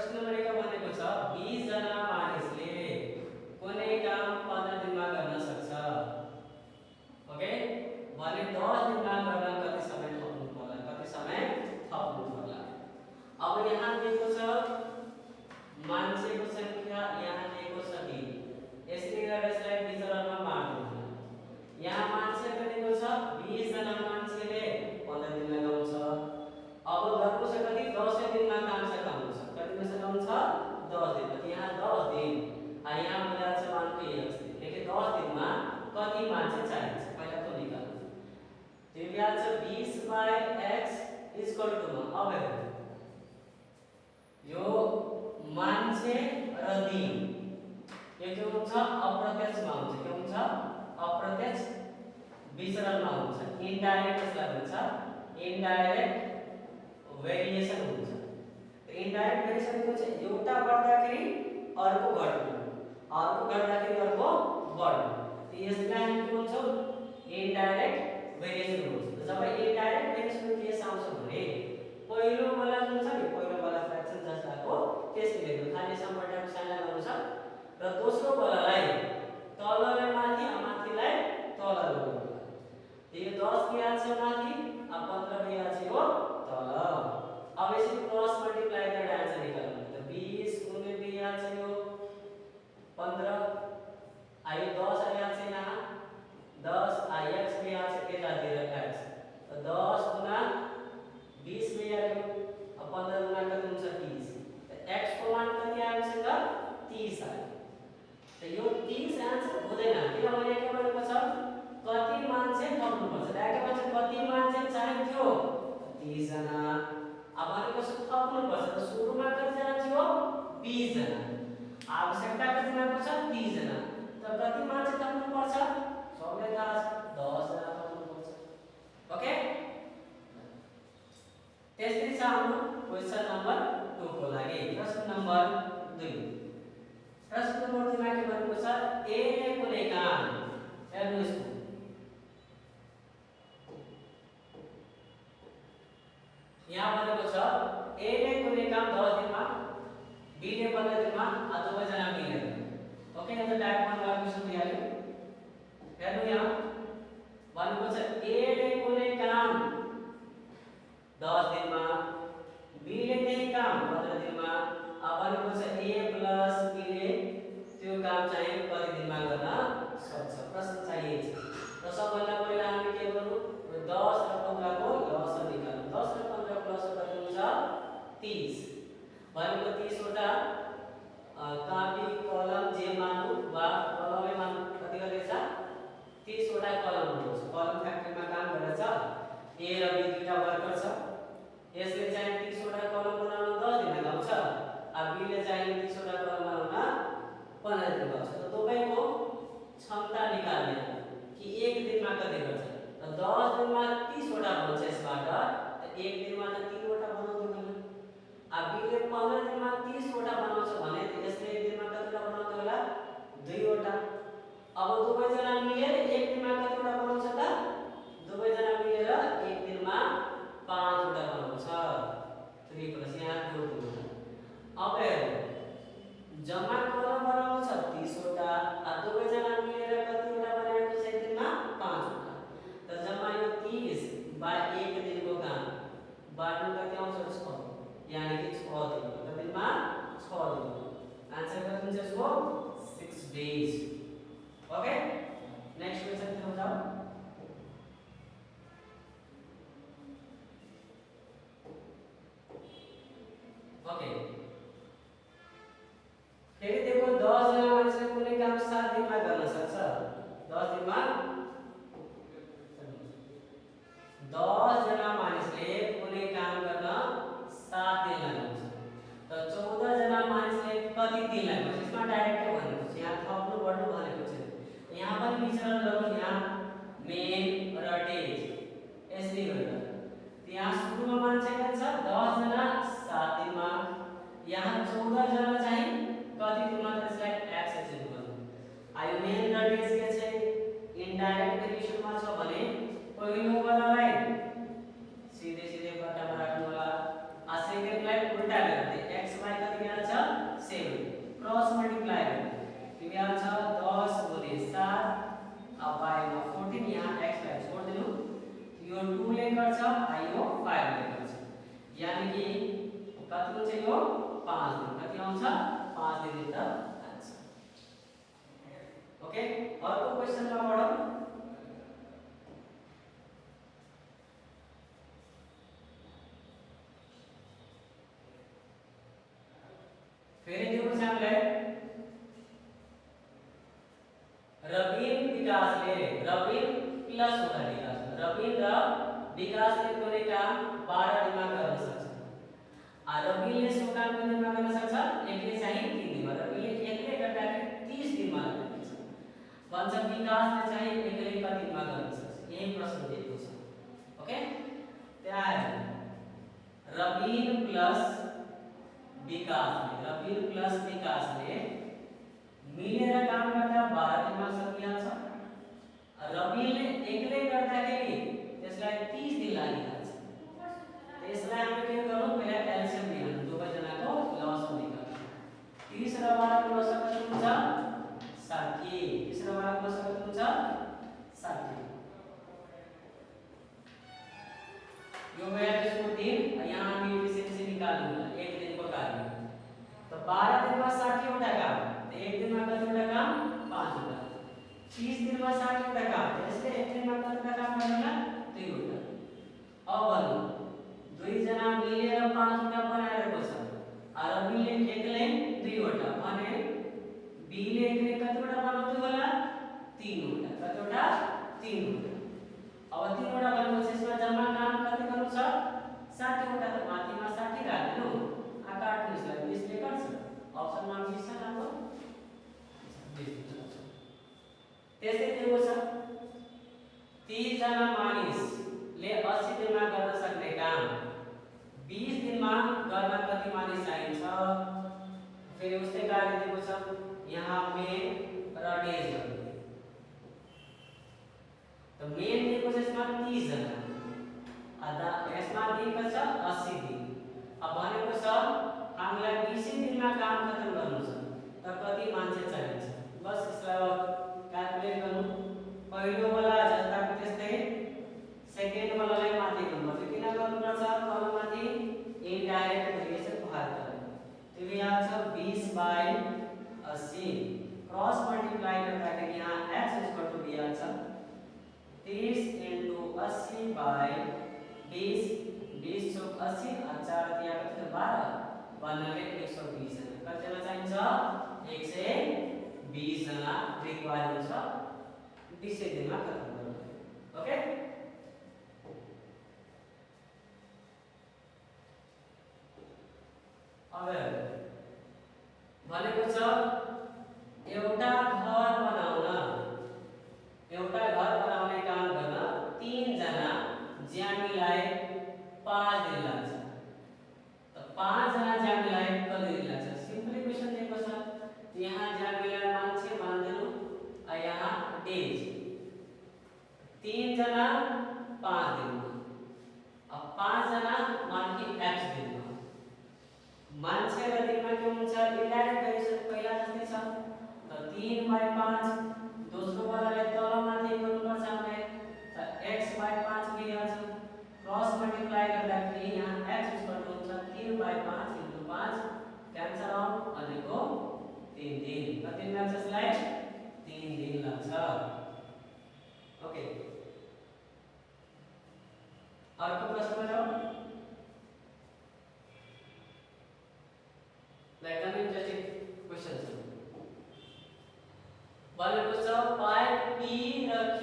प्रश्न नम्बर 1 भनेको छ 20 जना मानिसले कुनै काम 15 दिनमा गर्न सक्छ। ओके, भने 10 दिनमा गर्न कति समय थप्नु पर्ला? कति समय थप्नु पर्ला? अब यहाँ दिएको छ मान्छेको संख्या, यहाँ दिएको छ 3। यसले गर्दा यसलाई विचरणमा बाँड्नु। यहाँ मान्छे दिएको छ 20 जना मान्छेले 15 दिन लगाउँछ। अब गर्नु छ कति? 10 दिनमा काम सकाउँछ। कति दिन सकाउँछ? 10 दिन। यहाँ 10 दिन यहाँ मिला छ 1 को x दिन। लेकिन 10 दिनमा कति मान्छे चाहिन्छ? पहिला तो निकाल्नु। त्यो ब्याज छ 20/x = अब हेर्नु, यो मान्छे र दिन यो के हुन्छ? अप्रत्यक्षमा हुन्छ। के हुन्छ? अप्रत्यक्ष विचरणमा हुन्छ। इनडाइरेक्ट यसलाई भन्छ इनडाइरेक्ट भेरिएसन हुन्छ। इनडाइरेक्ट भेरिएसन के हुन्छ? एउटा बढ्दाखेरि अर्को घट्नु, अर्को घट्दाखेरि अर्को बढ्नु। यसलाई हामी के भन्छौँ? इनडाइरेक्ट भेरिएसन हुन्छ। जब इनडाइरेक्ट भेरिएसन केस आउँछ भने पहिलो वाला जुन छ नि, पहिलो वाला फ्र्याक्सन जस्ताको त्यसले लेख्नु खाली सम्पर्कको साइन लगाउनु छ र दोस्रो वालालाई तललाई माथि, माथिलाई तल लगाउनु। यो 10 के आछ माथि, 15 के आछ यो तल। अब यसरी क्रस मल्टिप्लाई गरेर आन्सर निकाल्नु। त 20 गुणे 2 आछ यो 15, आयो 10 आयो छ यहाँ 10 x भी आछ एकातिर x। त 10 गुना 20 में आयो, अब 15 गुना कति हुन्छ? 30। त x को मान कति आयो सँग? 30 आयो। त यो 30 आन्सर हुँदैन, किनभने के भनेको छ? कति मान्छे थप्नु पर्छ। डाइरेक्ट मान्छे कति मान्छे चाहिन्थ्यो? 30 जना। अब भनेको छ थप्नु पर्छ। त सुरुमा कति जना थियो? 20 जना। आवश्यकता कति जनाको छ? 30 जना। त कति मान्छे थप्नु पर्छ? सबैलाई थाहा छ 10 जना थप्नु पर्छ। ओके, त्यसरी छ हाम्रो क्वेशन नम्बर 2 को लागि। प्रश्न नम्बर 2। प्रश्न नम्बर 2 मा के भनेको छ? ए ले कुनै काम, हेर्नु यसको, यहाँ भनेको छ ए ले कुनै काम 10 दिनमा, बी ले 15 दिनमा, दुवै जना मिलेर। ओके, यो त टाइप 1 वाला क्वेशन दिइहाल्यो। हेर्नु यहाँ भनेको छ ए ले कुनै काम 10 दिनमा, बी ले त्यही काम 15 दिनमा। अब भनेको छ ए प्लस बी ले त्यो काम चाहिँ कति दिनमा गर्न सक्छ? प्रश्न चाहिँ यही छ। र सबभन्दा पहिला हामी के गर्नु? 10 र 15 को लसन निकाल्नु। 10 र 15 को लसन कति हुन्छ? 30। भनेको 30 वटा कापी कलम जे मान्नु वा कलमै मान्नु कति गरेछ? 30 वटा कलम हुन्छ। कलम फ्याक्ट्रीमा काम गरेछ। ए र बी दुईटा वर्कर छ। यसले चाहिँ 30 वटा कलम बनाउन 10 दिन लगाउँछ। अब बी ले चाहिँ 30 वटा कलम बनाउन 15 दिन लाग्छ। त दुवैको क्षमता निकाल्ने कि एक दिनमा कति गर्छ? त 10 दिनमा 30 वटा बन्छ यसबाट। त एक दिनमा त 3 वटा बनाउँदैन। अब बी ले 15 दिनमा 30 वटा बनाउँछ भने त यसले एक दिनमा कति वटा बनाउँछ होला? 2 वटा। अब दुवै जना मिलेर एक दिनमा कति वटा बनाउँछ त? दुवै जना मिलेर एक दिनमा 5 वटा बनाउँछ। 3 प्लस यहाँ 2 वटा। अब हेर्नु, जम्मा कलम बनाउँछ 30 वटा, दुवै जना मिलेर कति वटा बनाएको छ? एक दिनमा 5 वटा। त जम्मा यो 30/1 दिनको काम बाट्नु कति आउँछ? 6, यानी कि 6 दिन। कति दिनमा? 6 दिन। आन्सर कति हुन्छ यसको? 6 डेज। ओके, नेक्स्ट क्वेशन तिर जाऊ। ओके, फेरि देखो 10 जना मान्छेले कुनै काम 7 दिनमा गर्न सक्छ। 10 दिनमा 10 जना मानिसले कुनै काम गर्न 7 दिन लगाउँछ। त 14 जना मानिसले कति दिन लाग्छ? यसमा डाइरेक्ट के भनेको छ? यहाँ थप्नु बढ्नु भनेको छ। यहाँ पनि विचरण गरौँ। यहाँ मेन र डेज यसले गर्दा यहाँ सुरुमा मान्छे कति छ? 10 जना 7 दिनमा। यहाँ 14 जना चाहिँ कति दिनमा? त्यसलाई x एक्सचेन्ज गर्नु। आयो मेन र डेज के छ? इनडाइरेक्ट भेरिएसनमा छ भने पहिलो वालालाई सीधे सीधे बट्टामा राख्नु होला। सेकेन्डलाई उल्टा गर्दै x y कति गर्छ आयो 5 ले गर्छ यानी कि कतिको चाहिँ यो 5 दिन कति आउँछ 5 दिन द आन्सर ओके अर्को क्वेशनमा पढौं फेरि दिएको छ हामीलाई रबिन विकासले रबिन प्लस होला विकास रबिन र विकासले कुनै काम 12 दिनमा गर्न सक्छ रबिनले सो काम कति दिनमा गर्न सक्छ एकले चाहिँ 3 दिनमा रबिनले एकले गर्दाखेरि 30 दिनमा गर्छ भन्छ विकासले चाहिँ एकले कति दिनमा गर्न सक्छ यही प्रश्न दिएको छ ओके त्यहाँ रबिन प्लस विकासले मिलेर काम गर्दा 12 दिनमा सकिहाल्छ रबिनले एक्लै गर्दाखेरि त्यसलाई 30 दिन लागिहाल्छ त्यसलाई हामीले के गर्नु पहिला एलसीएम लिनु दुवै जनाको लसम निकाल्नु 30 र 12 को लसम कति हुन्छ 60 30 र 12 को लसम कति हुन्छ 60 यो भएर त्यसको दिन यहाँ हामी एफिसिएन्सी निकाल्नु एक दिनको कार्य तो 12 दिन में 60 वटा काम तो एक दिन में कतिवटा काम 5 वटा 30 दिन में 60 वटा काम त्यसले एक दिन में कतिवटा काम गर्नुला 2 वटा अब भन्नु दुई जना मिलेर 5 वटा बनाएको छ रबिनले एक्लै 2 वटा भने बीले एक्लै कतिवटा बनाउँदै होला 3 वटा कतिवटा 3 वटा अब 3 वटा भनेपछि यसमा जम्मा काम कति गर्नु छ 60 वटा त माथिमा 60 राख्नु आकार यसलाई 20 ले गर्छ अप्सनमा 20 छ हाम्रो 20 त्यसै दिएको छ 30 जना मानिसले 80 दिनमा गर्न सक्ने काम 20 दिनमा गर्न कति मानिस चाहिन्छ फेरि उस्तै कार्य दिएको छ यहाँ मेन र डेज गर्नु त मेन दिएको छ यसमा 30 जना अदा यसमा दिएको छ 80 दिन अब भनेको छ हामीलाई 20 दिनमा काम खत्म गर्नु छ त कति मान्छे चाहिन्छ बस यसलाई क्याल्कुलेट गर्नु पहिलो वाला जस्ताको त्यस्तै सेकेन्ड वालालाई माथि गर्नुपर्छ किन गर्नुपर्छ तलमाथि इनडाइरेक्ट भेरिएसन भाग गर्नु त्यो यहाँ छ 20/80 क्रस मल्टिप्लाई गर्दाखेरि यहाँ x दिइहाल्छ 30 * 80/20 20 चौक 80 और 4 दिया कति 12 बनले 120 जना कतिजना चाहिन्छ 120 जना रिक्वायर हुन्छ 20 दिनमा खत्म गर्नु ओके अब भनेको छ एउटा घर बनाउने काम गर्न 3 जना ज्यामीलाई 5 दिन लाग्छ त 5 जना ज्यामीलाई कति दिन लाग्छ सिम्पली क्वेशन दिएको छ यहाँ ज्यामीलाई मान्छे मान्दैनौ यहाँ डेज 3 जना 5 दिनमा अब 5 जना मानकी x दिनमा मान्छे र दिनमा के हुन्छ इनडाइरेक्ट भेरिएसन पहिला जस्तै छ त 3/5 दोस्रो वालाले तलमाथि गर्नुपर्छ हामीले त x/5 मिलिहाल्छ क्रस मल्टिप्लाई गर्दाखेरि यहाँ x हुन्छ 3/5 * 5 क्यान्सल आउट भनेको 3 दिन कति दिन लाग्छ यसलाई 3 दिन लाग्छ ओके अर्को प्रश्न जाऊ लाइक एन इंटरेस्टिंग क्वेश्चन छ भनेको छ पाइप P र Q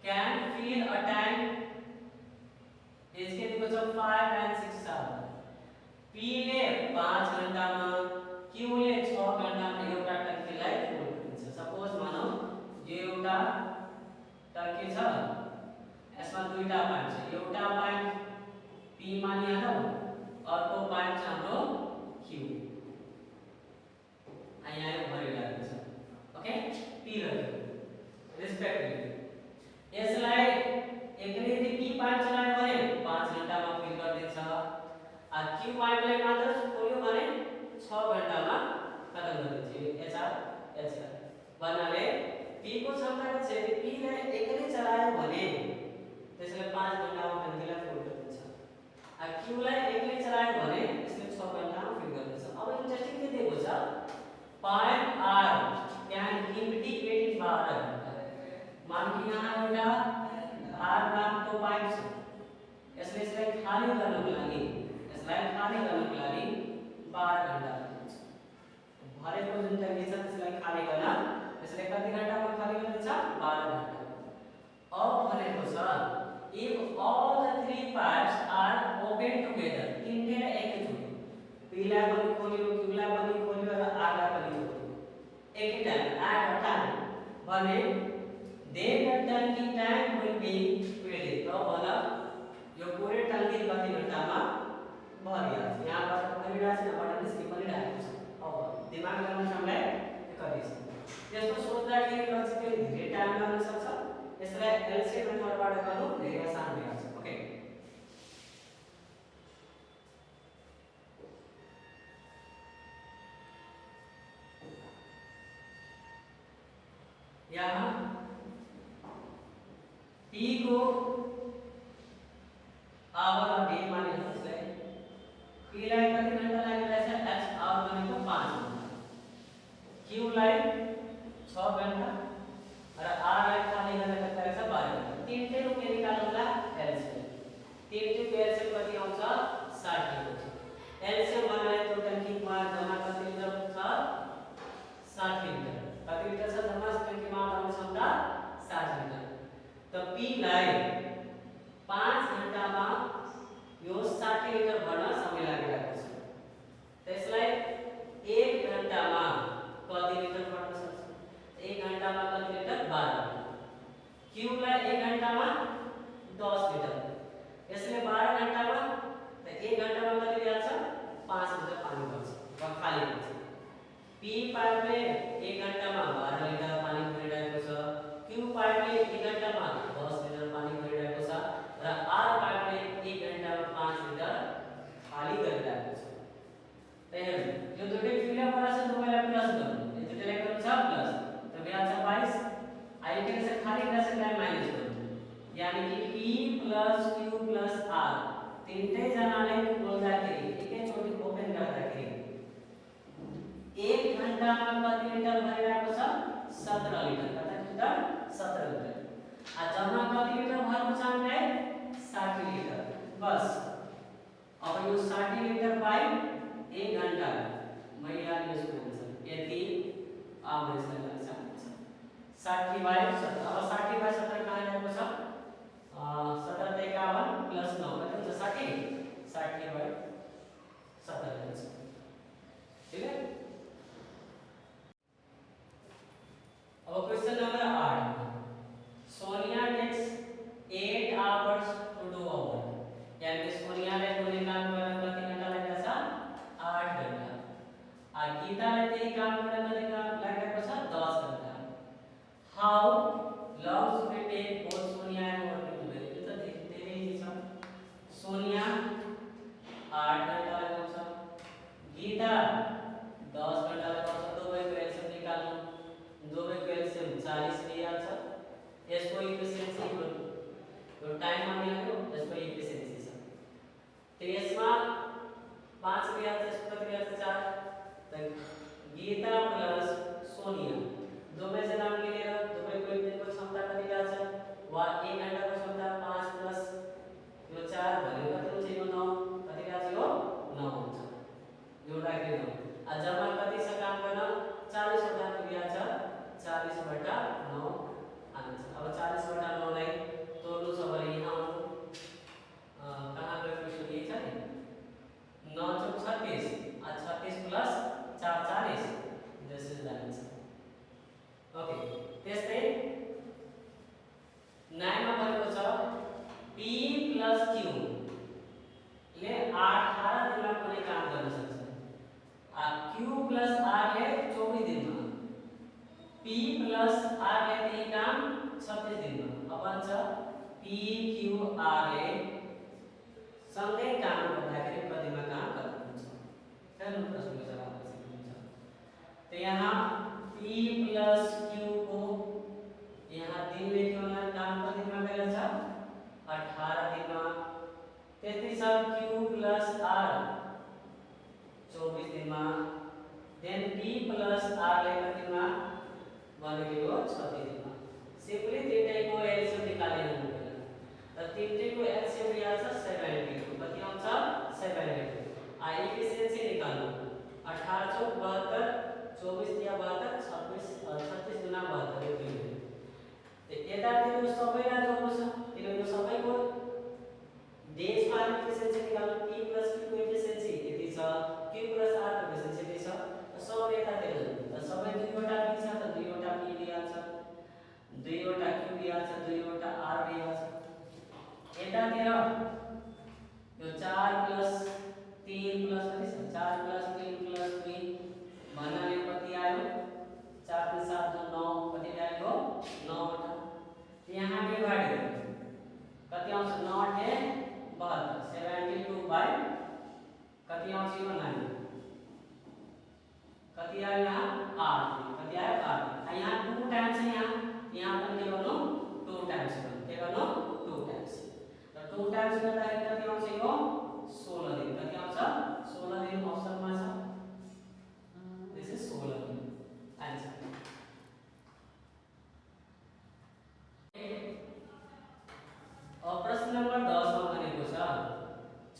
can fill a tank इसके दिएको छ 5 and 6 hours P ले 5 घण्टामा Q ले 6 घण्टामा एउटा टंकीलाई फुल गरिन्छ सपोज मानौ यो एउटा टंकी छ यसमा दुईटा पाइप छ एउटा पाइप P मानिहालौ अर्को पाइप छ हाम्रो Q यहाँ भरिरहेको छ ओके P र Q रेस्पेक्टिभली यसलाई एकले यदि P पाइप चलायो भने 5 घण्टामा फिल गरिदिन्छ आ Q पाइपलाई मात्र खोल्यो भने 6 घण्टामा खत्म गरिदिन्छ HR भन्नाले P को क्षमता के छ P ले एकले चलायो भने 5 छ यसले यसलाई खाली गर्नको लागि 12 घण्टा लाग्छ भरेको जुन टंकी छ त्यसलाई खाली गर्न यसले कति घण्टामा खाली गर्छ 12 घण्टा अब भनेको छ if all the three pipes are open together तीनले एकैचोटी पीला पनि खोल्यो क्यूला पनि खोल्यो र आगा पनि खोल्यो एकै टाइम at a time भने then the tank will be filled तो भला यो पूरे टंकी कति घण्टामा भरिहाल्छ यहाँबाट भरिरहेछ यहाँबाट निस्कि पनि रहेको छ अब दिमाग लगाउन हामीलाई गरिस यस्तो सोच्दाखेरि लजिकली धेरै टाइम लाग्न सक्छ यसलाई एलसीएम मेथडबाट गर्नु धेरै आसान हुन्छ ओके यहाँ P को आवर और D मानेको त्यसलाई P लाई कति घण्टा लागिरहेछ H आवर भनेको 5 घण्टा Q लाई 6 घण्टा र R लाई खाली गर्न कति लाग्छ 12 घण्टा तीनटै रुपे निकाल्नुला एलसीएम तीनटै एलसीएम कति आउँछ 60 आउँछ एलसीएम बनाए तो टंकीमा जम्मा कति लिटर छ 60 लिटर कति लिटर छ जम्मा टंकीमा आउने क्षमता 60 लिटर त P लाई 5 घण्टामा यो 60 लिटर भर्न समय लागिरहेको छ त्यसलाई 1 घण्टामा कति लिटर भर्न सक्छ 1 घण्टामा कति लिटर 12 Q लाई 1 घण्टामा 10 लिटर यसले 12 घण्टामा त 1 घण्टामा कति ल्यान्छ 5 लिटर पानी बन्छ वा खाली हुन्छ P पाइपले 1 घण्टामा 12 लिटर पानी भरिरहेको छ Q पाइपले 1 घण्टामा 10 लिटर पानी भरिरहेको छ र R पाइपले 1 घण्टामा 5 लिटर खाली गरिरहेको छ त्यही यो दुटै फिलअप गरेर दुवैलाई प्लस गर्नु यो दुटैलाई गर्नु छ प्लस त बन्छ 22 आइके से खाली गरेर यसलाई माइनस गर्नु यानी कि P + Q + R तीनटै जनाले बोल्दाखेरि एकैचोटी ओपन गर्दाखेरि 1 घण्टामा कति लिटर भरिरहेको छ 17 लिटर कति लिटर 17 लिटर आ जम्मा कति लिटर भर्नु छ हामीलाई 60 लिटर बस अब यो 60 लिटर बाइ 1 घण्टा मैले यहाँ यसको आन्सर यति अब यसलाई लाग्छ 60 बाइ 17 अब 60 बाइ 17 कहाँ जाएको छ 17 + 51 + 9 कति हुन्छ 60 60 बाइ 17 हुन्छ ठीक है अब question number 8 Sonia takes 8 hours to do a work यानी सोनियाले कुनै काम गर्न कति घण्टा लाग्छ 8 घण्टा आ गीताले त्यही काम गर्न कति लागेको छ 10 घण्टा how long should it take both Sonia and working together यो त धेरै इजी छ सोनिया 8 घण्टा लगाउँछ गीता 10 घण्टा लगाउँछ दुवैको एलसीएम निकाल्नु दुवैको एलसीएम 40 लिइहाल्छ यसको इफिसिएन्सी यो टाइममा मिल्यो यसको इफिसिएन्सी छ त यसमा 5 लिइहाल्छ यसको कति लिइहाल्छ 4 त गीता प्लस सोनिया दुवै जना मिलेर दुवैको इफिसिएन्सीको क्षमता कति ल्याउँछ वा 1 घण्टाको क्षमता 5 प्लस यो 4 भनेको कति हुन्छ यो 9 कति ल्याउँछ यो 9 हुन्छ यो राख्ने 9 आ जम्मा कति छ काम गर्न 40 वटा ल्याउँछ 40 बटा 9 आन्छ अब 40 बटा 9 लाई तोड्नु छ भने यहाँ कहाँ गयो क्वेशन यही छ नि 9 चौक 36 आ 36 plus 4 40 this is the answer okay त्यस्तै 9 मा भनेको छ P + Q ले 18 दिनमा कुनै काम गर्न सक्छ आ Q + R ले 24 दिनमा P + R ले त्यही काम 26 दिनमा अब भन्छ P Q R ले सँगै काम गर्दाखेरि कतिमा काम गर्नुहुन्छ हेर्नु प्रश्नको जवाब कसरी हुन्छ त यहाँ P + Q को यहाँ दिन लेख्नुमा काम कतिमा गएको छ 18 दिनमा त्यति छ Q + R 24 दिनमा देन P + R ले कतिमा भनेको 36 दिनमा सिम्पली तीनटैको एलसीएम निकाल्नु पर्छ चौक 72, 24 या 72, 26 36 गुना 72 यो किलो त यतातिर यो सबैलाई जोड्नु छ किनभने यो सबैको डेज फाइल एफिसिएन्सी निकाल्नु p + q एफिसिएन्सी यति छ q + r एफिसिएन्सी यति छ सबै यतातिर त सबै दुईवटा p छ त दुईवटा p दिइहाल्छ दुईवटा q दिइहाल्छ दुईवटा r दिइहाल्छ यतातिर यो 4 + 3 + कति छ 4 + 3 + 2 भन्नाले कति आयो 4 × 7 = 9 कति आयो 9 वटा यहाँ डिवाइड गर्नु कति आउँछ 9 × 72 72/, कति आउँछ यो 9 कति आयो यहाँ 8 कति आयो 8 यहाँ 2 टाइम्स है यहाँ पनि के गर्नु 2 टाइम्स गर्नु के गर्नु 2 टाइम्स र 2 टाइम्स गर्दाखेरि कति आउँछ यो 16 दिन कति आउँछ 16 दिन अप्सनमा छ दिस इज 16 दिन आन्सर अब प्रश्न नम्बर 10 मा भनेको छ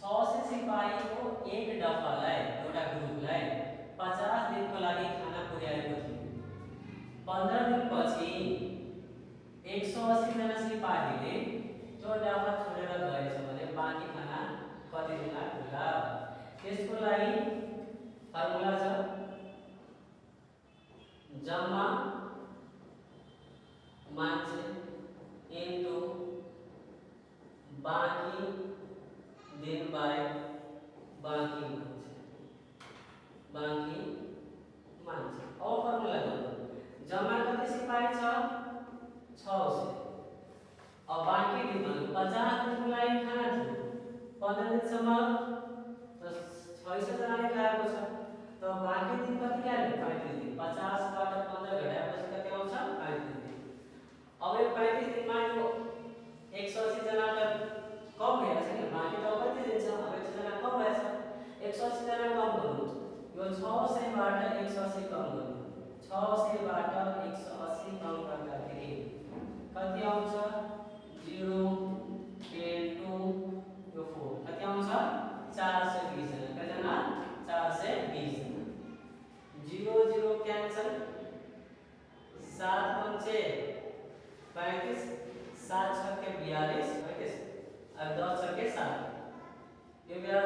600 सिपाहीको एक दफालाई एउटा ग्रुपलाई 50 दिनको लागि खाना पुर्याएको थियो 15 दिनपछि 180 जना सिपाहीले त्यो डफा छोडेर गएछ भने बाँकी खाना कति दिन लाग्ला त्यसको लागि फर्मुला छ जम्मा मान्छे इन्टु बाँकी दिन बाई बाँकी मान्छे अब फर्मुला गर्नु जम्मा कति सिपाही छ 600 अब बाँकी दिन भन्नु 50 दिनको लागि खाना थियो 15 दिनसम्म त 600 जनाले खाएको छ त बाँकी दिन कति आयो 35 दिन 50 बाट 15 घटाएपछि कति आउँछ 35 दिन अब यो 35 दिनमा यो 180 जना त कम भएर छ नि बाँकी त कति दिन छ अब 100 जना कम भएछ 180 जना कम गर्नु यो 600 बाट 180 कम गर्नु 600 बाट 180 कम गर्दाखेरि कति आउँछ 0 10 2 यो 4 कति आउँछ 420 जना कतिजना 420 जना 0 0 क्यान्सल 7 पंचे 35 7 छक्के 42 35 अब 10 छक्के 7 यो बेला